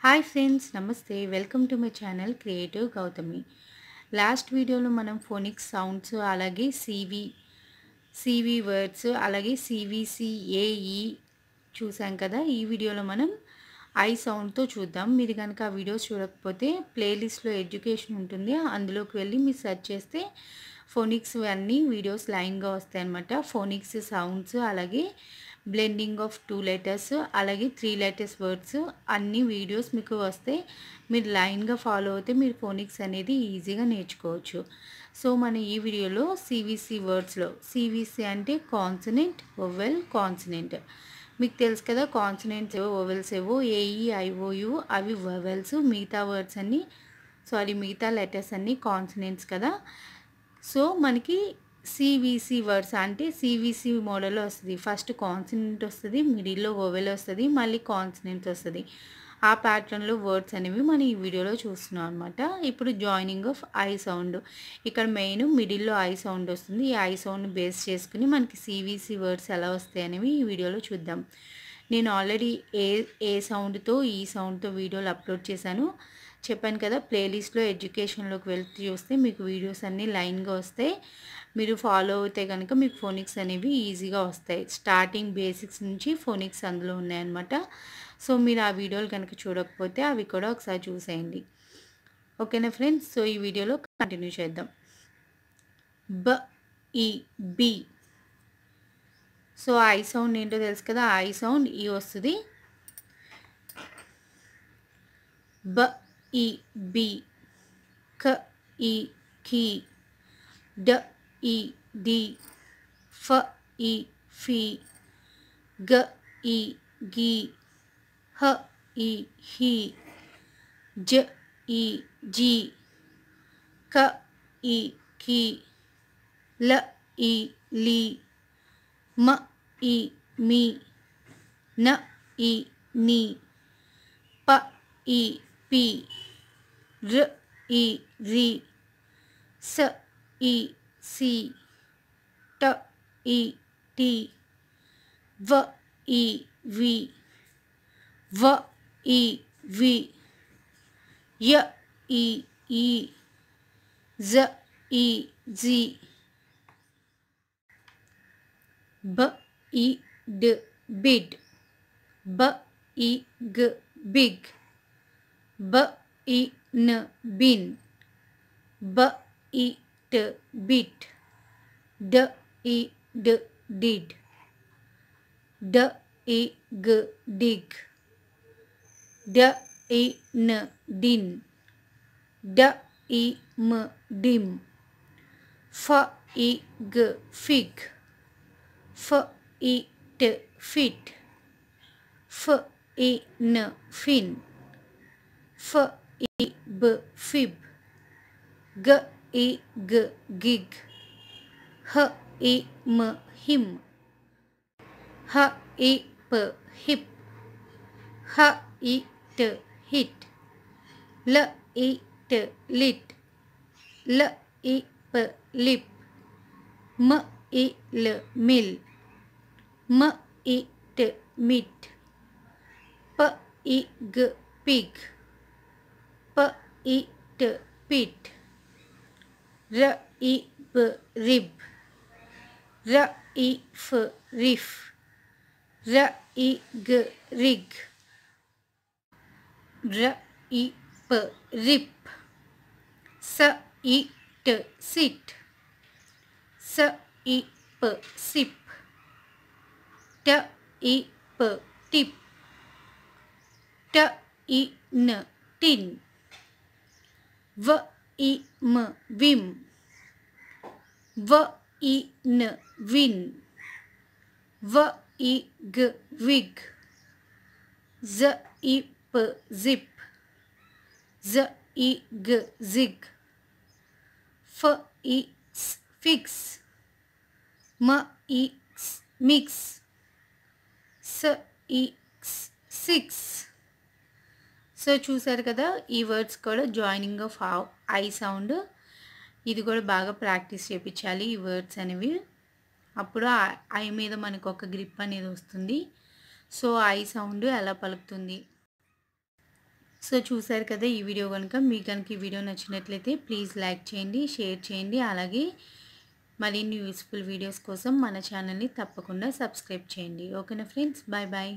Hi friends, నమస్తే. Welcome to my channel creative Gautami. Last వీడియోలో మనం ఫోనిక్స్ సౌండ్స్, అలాగే సివి వర్డ్స్, అలాగే సివిసిఏఈ చూసాం కదా. ఈ వీడియోలో మనం ఐ సౌండ్తో చూద్దాం. మీరు కనుక ఆ వీడియోస్ చూడకపోతే ప్లేలిస్ట్లో ఎడ్యుకేషన్ ఉంటుంది, అందులోకి వెళ్ళి మీరు సెర్చ్ చేస్తే ఫోనిక్స్ అన్నీ వీడియోస్ లైన్గా వస్తాయి అన్నమాట. ఫోనిక్స్ సౌండ్స్, అలాగే బ్లెండింగ్ ఆఫ్ 2 లెటర్స్, అలాగే 3 లెటర్స్ వర్డ్స్ అన్ని వీడియోస్ మీకు వస్తే మీరు లైన్గా ఫాలో అవుతే మీరు ఫోనిక్స్ అనేది ఈజీగా నేర్చుకోవచ్చు. సో మన ఈ వీడియోలో సివిసి వర్డ్స్లో, సివిసి అంటే కాన్సనెంట్, వొవెల్, కాన్సనెంట్. మీకు తెలుసు కదా, కాన్సనెంట్స్ ఏవో వొవెల్స్ ఏవో ఏఈ ఐఓయు అవి వొవెల్స్, మిగతా లెటర్స్ అన్నీ కాన్సనెంట్స్ కదా. సో మనకి సివిసి వర్డ్స్ అంటే సివిసి మోడల్లో వస్తుంది. ఫస్ట్ కాన్సనెంట్ వస్తుంది, మిడిల్లో వొవెల్ వస్తుంది, మళ్ళీ కాన్సనెంట్ వస్తుంది. ఆ ప్యాటర్న్లో వర్డ్స్ అనేవి మనం ఈ వీడియోలో చూస్తున్నాం అనమాట. ఇప్పుడు జాయినింగ్ ఆఫ్ ఐ సౌండ్. ఇక్కడ మెయిన్ మిడిల్లో ఐ సౌండ్ వస్తుంది. ఈ ఐ సౌండ్ బేస్ చేసుకుని మనకి సివిసి వర్డ్స్ ఎలా వస్తాయి అనేవి ఈ వీడియోలో చూద్దాం. నేను ఆల్రెడీ ఏ సౌండ్తో ఈ సౌండ్తో వీడియోలు అప్లోడ్ చేశాను, చెప్పాను కదా. ప్లేలిస్ట్లో ఎడ్యుకేషన్లోకి వెళ్తే చూస్తే మీకు వీడియోస్ అన్నీ లైన్గా వస్తాయి. మీరు ఫాలో అయితే కనుక మీకు ఫోనిక్స్ అనేవి ఈజీగా వస్తాయి. స్టార్టింగ్ బేసిక్స్ నుంచి ఫోనిక్స్ అందులో ఉన్నాయన్నమాట. సో మీరు ఆ వీడియోలు కనుక చూడకపోతే అవి కూడా ఒకసారి చూసేయండి. ఓకేనా ఫ్రెండ్స్? సో ఈ వీడియోలో కంటిన్యూ చేద్దాం. ఈ బి. సో ఐ సౌండ్ ఏంటో తెలుసు కదా. ఐ సౌండ్ ఈ వస్తుంది. ఈ బి. ఈ కి. ఈ డి. ఈ ఫి. ఈ గి. ఈ హి. ఈ జి. ఈ కి. ఈ లి. ఈ మీ. ఈ ని. ఈ పి. ఈ రి. ఈ సి. ఈ టి. ఈ వి. ఈ వి. ఈ ఈ. ఈ జి. ఈ డ్ బిడ్. ఈ గ బిగ్. ఈ న బిన్. ఈ ట బిట్. ఈ డ్ డిడ్. ఈ గ డిగ్. ఈ న డిన్. ఈ మ డిమ్. ఈ గ ఫిగ్. ఈ ట ఫిట్. ఈ న ఫిన్. ఈ బ ఫిబ్. ఈ గ గిగ్. ఈ మ హిమ్. ఈ ప హిప్. ఈ ట హిట్. ఈ ట లిట్. ఈ ప లిప్. ఈ ల మిల్. ఈ ట మిట్. ఈ గ పిగ్. ఈ ట పిట్. ఈ బ రిబ్. ఈ ఫ రిఫ్. ఈ గ రిగ్. ఈ ప రిప్. ఈ ట సిట్. ఈ ప సిప్. ఈ ప టిప్. ఈ న టిన్. ఈ మ విమ్. ఈ న విన్. ఈ గ విగ్. ఈ ప జిప్. ఈ గ జిగ్. ఈ ఫిక్స్. ఈ మిక్స్. ఈ సిక్స్. సో చూసారు కదా, ఈ వర్డ్స్ కూడా జాయినింగ్ ఆఫ్ ఐ సౌండ్. ఇది కూడా బాగా ప్రాక్టీస్ చేయించాలి ఈ వర్డ్స్ అనేవి. అప్పుడు ఐ మీద మనకు ఒక గ్రిప్ అనేది వస్తుంది. సో ఐ సౌండ్ ఎలా పలుకుతుంది. సో చూసారు కదా ఈ వీడియో కనుక మీకు కనుక ఈ వీడియో నచ్చినట్లయితే ప్లీజ్ లైక్ చేయండి, షేర్ చేయండి. అలాగే మరిన్ని యూస్ఫుల్ వీడియోస్ కోసం మన ఛానల్ని తప్పకుండా సబ్స్క్రైబ్ చేయండి. ఓకేనా ఫ్రెండ్స్, బాయ్ బాయ్.